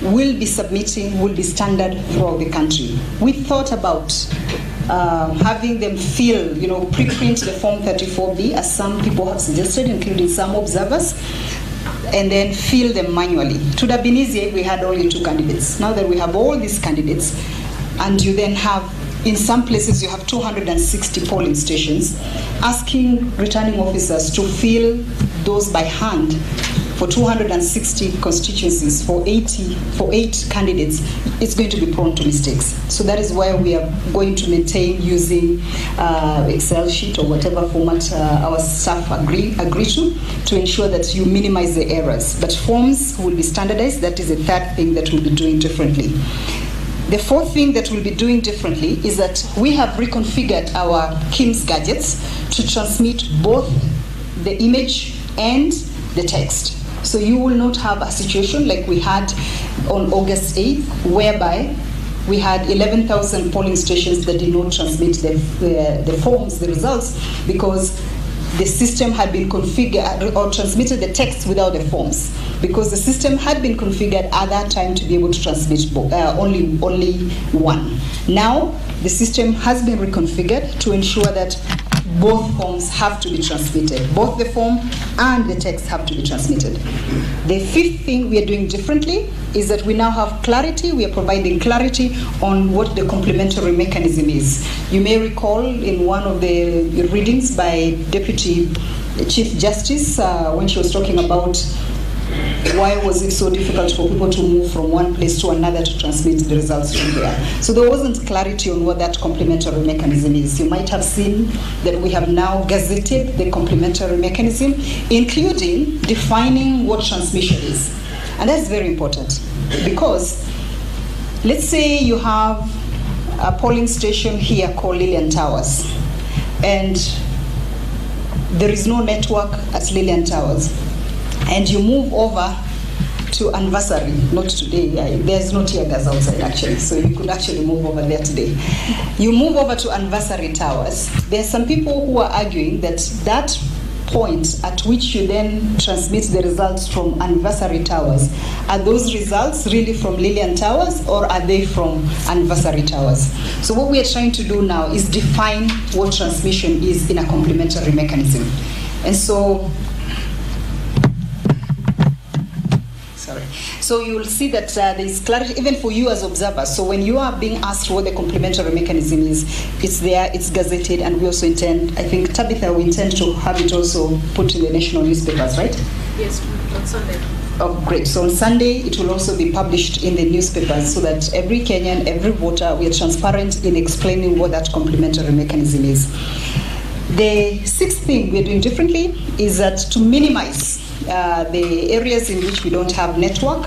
will be submitting will be standard throughout the country. We thought about having them fill, pre-print the Form 34B, as some people have suggested, including some observers, and then fill them manually. It would have been easier if we had only 2 candidates. Now that we have all these candidates, and you then have, in some places, you have 260 polling stations, asking returning officers to fill those by hand for 260 constituencies for 8 candidates, it's going to be prone to mistakes. So that is why we are going to maintain using Excel sheet or whatever format our staff agree to ensure that you minimize the errors. But forms will be standardized. That is the third thing that we'll be doing differently. The fourth thing that we'll be doing differently is that we have reconfigured our KIMS gadgets to transmit both the image and the text. So you will not have a situation like we had on August 8th, whereby we had 11,000 polling stations that did not transmit the forms, the results, because the system had been configured or transmitted the text without the forms, because the system had been configured at that time to be able to transmit only one. Now, the system has been reconfigured to ensure that both forms have to be transmitted. Both the form and the text have to be transmitted. The fifth thing we are doing differently is that we now have clarity. We are providing clarity on what the complementary mechanism is. You may recall in one of the readings by Deputy Chief Justice when she was talking about why was it so difficult for people to move from one place to another to transmit the results from there. So there wasn't clarity on what that complementary mechanism is. You might have seen that we have now gazetted the complementary mechanism, including defining what transmission is. And that's very important, because let's say you have a polling station here called Lillian Towers, and there is no network at Lillian Towers, and you move over to Anniversary, not today, there's no tear gas outside actually, so you could actually move over there today. You move over to Anniversary Towers. There are some people who are arguing that that point at which you then transmit the results from Anniversary Towers, are those results really from Lillian Towers, or are they from Anniversary Towers? So what we are trying to do now is define what transmission is in a complementary mechanism. And so you will see that there is clarity even for you as observers. So when you are being asked what the complementary mechanism is, it's there, it's gazetted, and we also intend, I think, Tabitha, we intend to have it also put in the national newspapers, right? Yes, on Sunday. Oh, great. So on Sunday, it will also be published in the newspapers so that every Kenyan, every voter, we are transparent in explaining what that complementary mechanism is. The sixth thing we are doing differently is that to minimize the areas in which we don't have network,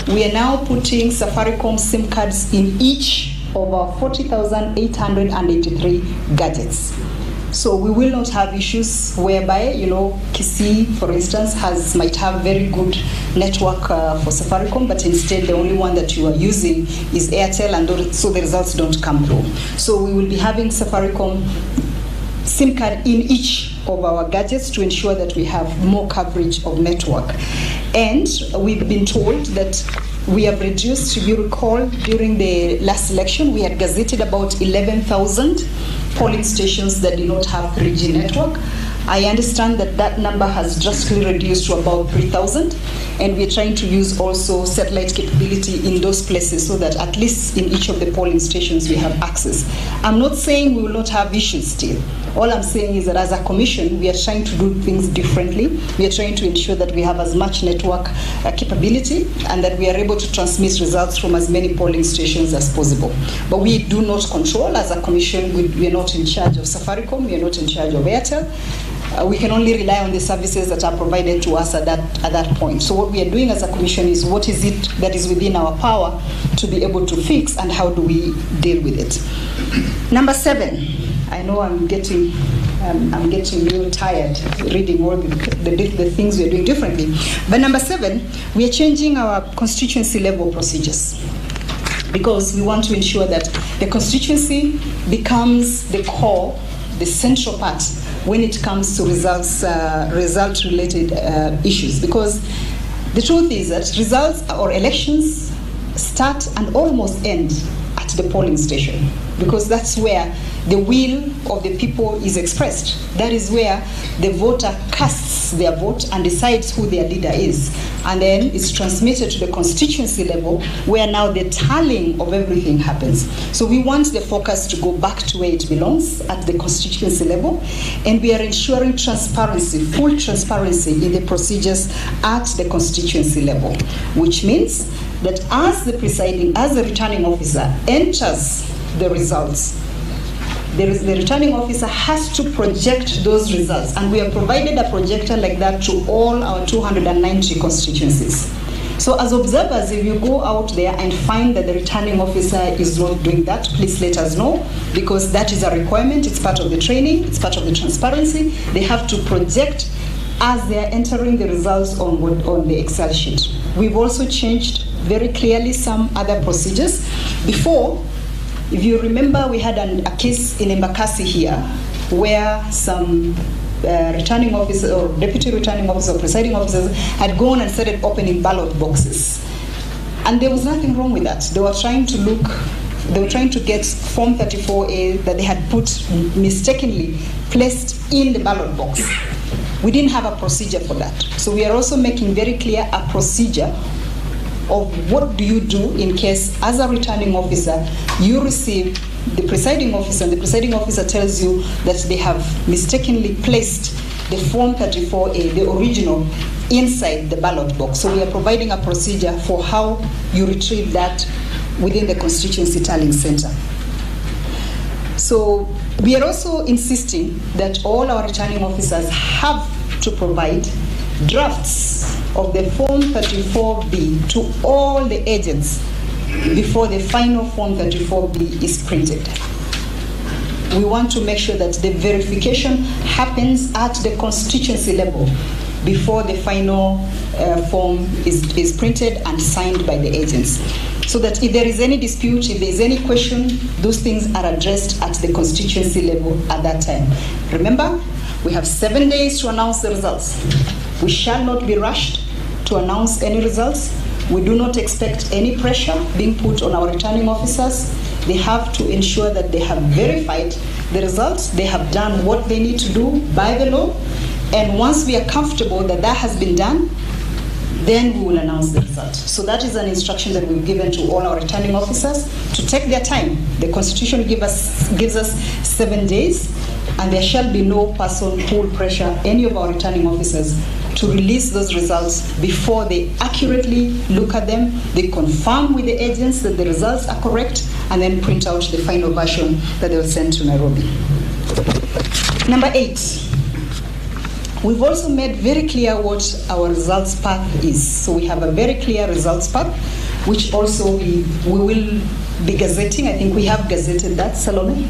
we are now putting Safaricom SIM cards in each of our 40,883 gadgets. So we will not have issues whereby, Kisii, for instance, might have very good network for Safaricom, but instead the only one that you are using is Airtel, and so the results don't come through. So we will be having Safaricom SIM card in each of our gadgets to ensure that we have more coverage of network. And we've been told that we have reduced, if you recall, during the last election, we had gazetted about 11,000 polling stations that do not have 3G network. I understand that that number has drastically reduced to about 3,000, and we're trying to use also satellite capability in those places so that at least in each of the polling stations we have access. I'm not saying we will not have issues still. All I'm saying is that as a commission, we are trying to do things differently. We are trying to ensure that we have as much network capability and that we are able to transmit results from as many polling stations as possible. But we do not control, as a commission, we are not in charge of Safaricom, we are not in charge of Airtel. We can only rely on the services that are provided to us at that point. So what we are doing as a commission is what is it that is within our power to be able to fix, and how do we deal with it. Number 7, I know I'm getting real tired reading all the things we are doing differently. But number 7, we are changing our constituency level procedures, because we want to ensure that the constituency becomes the core, the central part when it comes to result-related issues. Because the truth is that results or elections start and almost end at the polling station, because that's where the will of the people is expressed. That is where the voter casts their vote and decides who their leader is. And then it's transmitted to the constituency level, where now the tallying of everything happens. So we want the focus to go back to where it belongs, at the constituency level, and we are ensuring transparency, full transparency in the procedures at the constituency level, which means that as the returning officer enters the results, the returning officer has to project those results, and we have provided a projector like that to all our 290 constituencies. So as observers, if you go out there and find that the returning officer is not doing that, please let us know, because that is a requirement. It's part of the training, it's part of the transparency. They have to project as they are entering the results on the Excel sheet. We've also changed very clearly some other procedures. Before, if you remember, we had a case in Embakasi here where some returning officer or deputy returning officer or presiding officers had gone and started opening ballot boxes. And there was nothing wrong with that. They were trying to get Form 34A that they had put mistakenly placed in the ballot box. We didn't have a procedure for that. So we are also making very clear a procedure of what do you do in case, as a returning officer, you receive the presiding officer, and the presiding officer tells you that they have mistakenly placed the Form 34A, the original, inside the ballot box. So we are providing a procedure for how you retrieve that within the constituency tallying center. So we are also insisting that all our returning officers have to provide drafts of the Form 34B to all the agents before the final Form 34B is printed. We want to make sure that the verification happens at the constituency level before the final form is printed and signed by the agents. So that if there is any dispute, if there is any question, those things are addressed at the constituency level at that time. Remember, we have 7 days to announce the results. We shall not be rushed to announce any results. We do not expect any pressure being put on our returning officers. They have to ensure that they have verified the results, they have done what they need to do by the law, and once we are comfortable that that has been done, then we will announce the results. So that is an instruction that we've given to all our returning officers to take their time. The Constitution gives us 7 days, and there shall be no person who will pressure any of our returning officers to release those results before they accurately look at them, they confirm with the agents that the results are correct, and then print out the final version that they will send to Nairobi. Number 8. We've also made very clear what our results path is. So we have a very clear results path, which also we will be gazetting. I think we have gazetted that, Salome?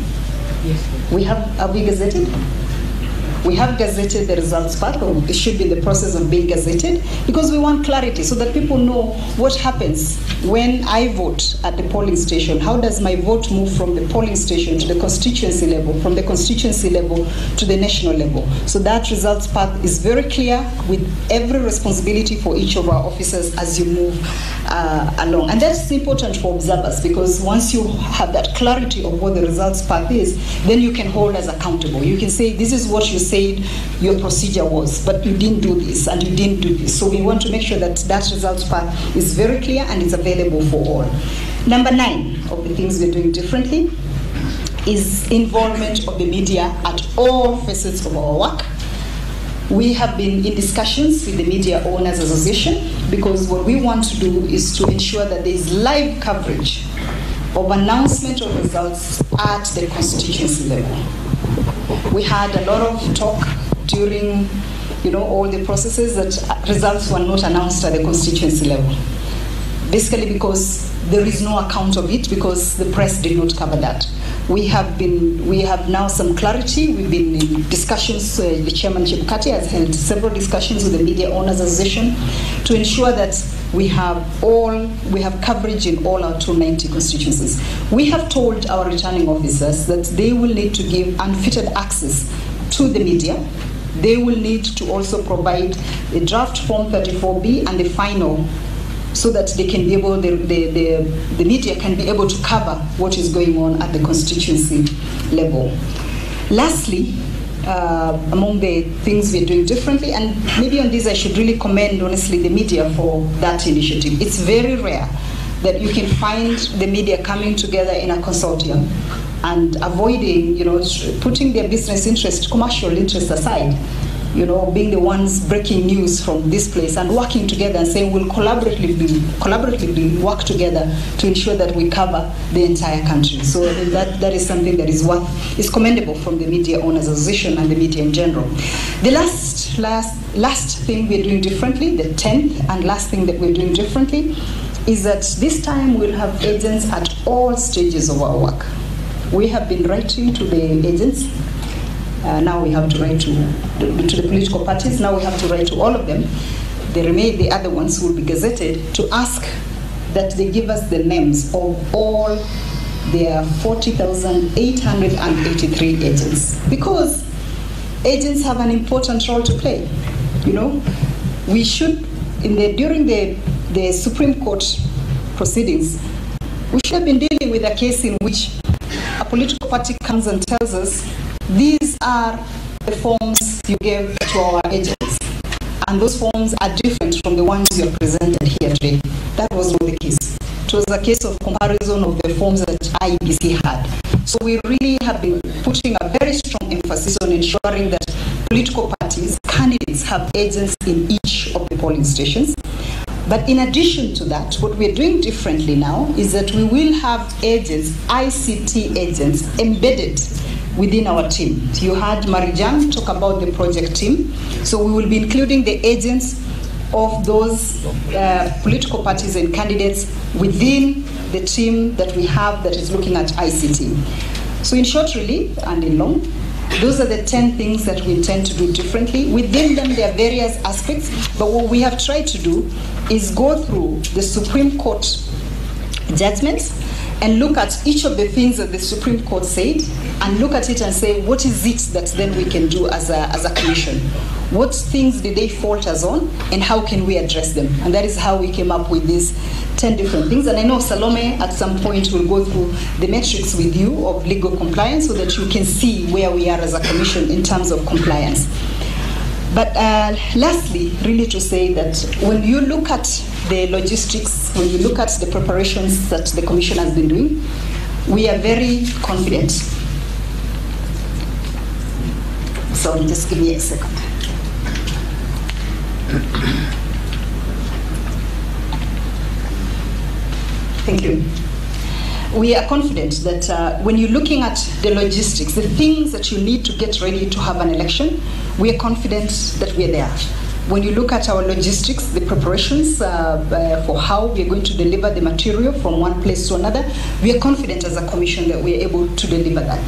Yes. Have we gazetted? We have gazetted the results path, or it should be in the process of being gazetted, because we want clarity so that people know what happens when I vote at the polling station. How does my vote move from the polling station to the constituency level, from the constituency level to the national level? So that results path is very clear, with every responsibility for each of our officers as you move along. And that's important for observers, because once you have that clarity of what the results path is, then you can hold us accountable. You can say, this is what you said your procedure was, but you didn't do this and you didn't do this. So we want to make sure that that results path is very clear and it's available for all. Number 9 of the things we're doing differently is involvement of the media at all facets of our work. We have been in discussions with the Media Owners Association, because what we want to do is to ensure that there is live coverage of announcement of results at the constituency level. We had a lot of talk during, all the processes that results were not announced at the constituency level. Basically because there is no account of it, because the press did not cover that. We have now some clarity. We've been in discussions, the Chairman Chebukati has held several discussions with the Media Owners Association to ensure that we have coverage in all our 290 constituencies. We have told our returning officers that they will need to give unfettered access to the media. They will need to also provide the draft Form 34B and the final so that they can be able, the media can be able to cover what is going on at the constituency level. Lastly, among the things we're doing differently, and maybe on this I should really commend honestly the media for that initiative. It's very rare that you can find the media coming together in a consortium and avoiding, putting their business interest, commercial interest aside, being the ones breaking news from this place and working together and saying we'll collaboratively work together to ensure that we cover the entire country. So that is something that is commendable from the Media Owners Association and the media in general. The last thing we're doing differently, the 10th and last thing that we're doing differently, is that this time we'll have agents at all stages of our work. We have been writing to the agents. Now we have to write to the political parties. Now we have to write to all of them. The other ones will be gazetted to ask that they give us the names of all their 40,883 agents. Because agents have an important role to play. We should, during the Supreme Court proceedings, we should have been dealing with a case in which a political party comes and tells us, these are the forms you gave to our agents, and those forms are different from the ones you have presented here today. That was not the case. It was a case of comparison of the forms that IEBC had. So we really have been putting a very strong emphasis on ensuring that political parties, candidates, have agents in each of the polling stations. But in addition to that, what we're doing differently now is that we will have agents, ICT agents, embedded within our team. You heard Marijan talk about the project team. So we will be including the agents of those political parties and candidates within the team that we have that is looking at ICT. So in short, really, and in long, those are the 10 things that we intend to do differently. Within them, there are various aspects, but what we have tried to do is go through the Supreme Court judgments and look at each of the things that the Supreme Court said and look at it and say, what is it that then we can do as a commission? What things did they fault us on and how can we address them? And that is how we came up with these 10 different things. And I know Salome at some point will go through the metrics with you of legal compliance so that you can see where we are as a commission in terms of compliance. But lastly, really to say that when you look at the logistics, when you look at the preparations that the Commission has been doing, we are very confident. So just give me a second. Thank you. We are confident that when you're looking at the logistics, the things that you need to get ready to have an election, we are confident that we are there. When you look at our logistics, the preparations for how we are going to deliver the material from one place to another, we are confident as a commission that we are able to deliver that.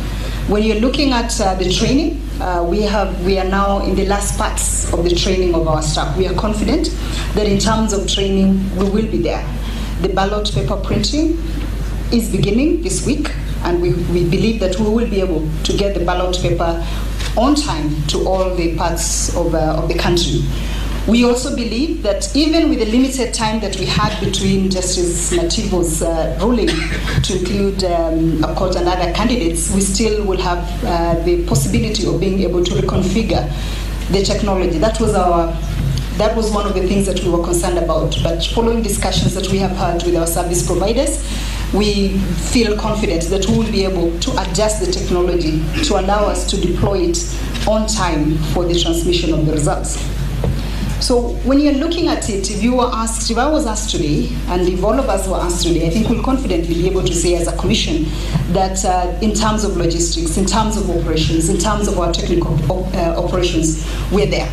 When you're looking at the training, we are now in the last parts of the training of our staff. We are confident that in terms of training, we will be there. The ballot paper printing is beginning this week, and we believe that we will be able to get the ballot paper on time to all the parts of the country. We also believe that even with the limited time that we had between Justice Nativo's ruling to include Akot and other candidates, we still will have the possibility of being able to reconfigure the technology. That was one of the things that we were concerned about. But following discussions that we have had with our service providers, we feel confident that we will be able to adjust the technology to allow us to deploy it on time for the transmission of the results. So when you're looking at it, if I was asked today, and if all of us were asked today, I think we'll confidently be able to say as a commission that in terms of logistics, in terms of operations, in terms of our technical operations, we're there.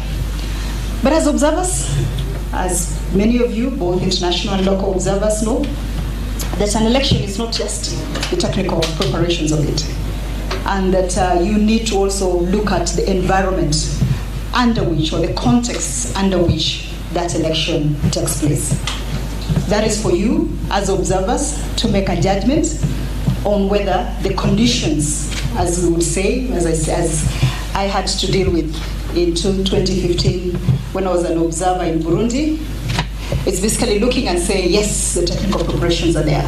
But as observers, as many of you, both international and local observers know, that an election is not just the technical preparations of it, and that you need to also look at the environment under which, or the context under which that election takes place. That is for you as observers to make a judgment on whether the conditions, as we would say, as I had to deal with in 2015 when I was an observer in Burundi, It's basically looking and saying, yes, the technical preparations are there.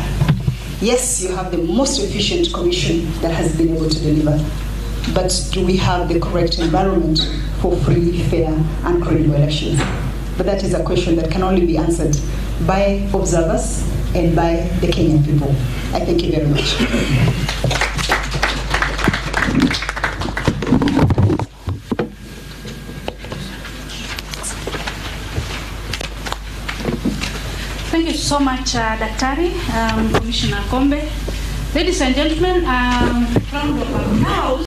Yes, you have the most efficient commission that has been able to deliver. But do we have the correct environment for free, fair, and credible elections? But that is a question that can only be answered by observers and by the Kenyan people. I thank you very much. Thank you so much, Daktari, Commissioner Akombe. Ladies and gentlemen, round of applause.